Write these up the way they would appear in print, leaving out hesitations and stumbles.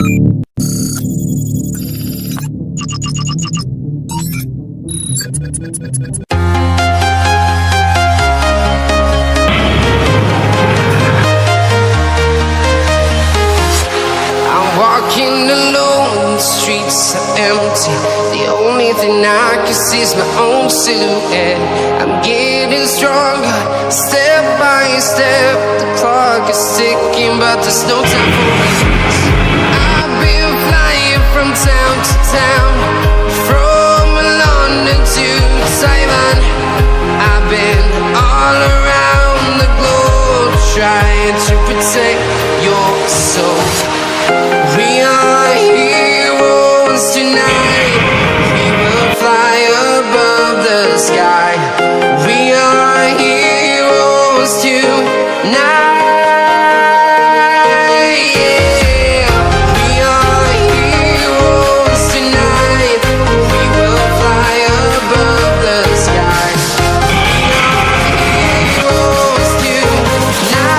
Walking alone, the streets are empty. The only thing I can see is my own silhouette. I'm getting stronger, step by step. The clock is ticking, but there's no time for us. I've been flying from town to town, from London to Taiwan. I've been all around the globe, trying to protect your soul. We are heroes tonight. We will fly above the sky. We are heroes tonight. Yeah. We are heroes tonight. We will fly above the sky. We are heroes tonight.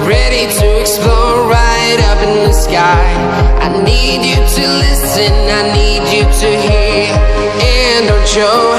Ready to explore right up in the sky. I need you to listen, I need you to hear, and don't show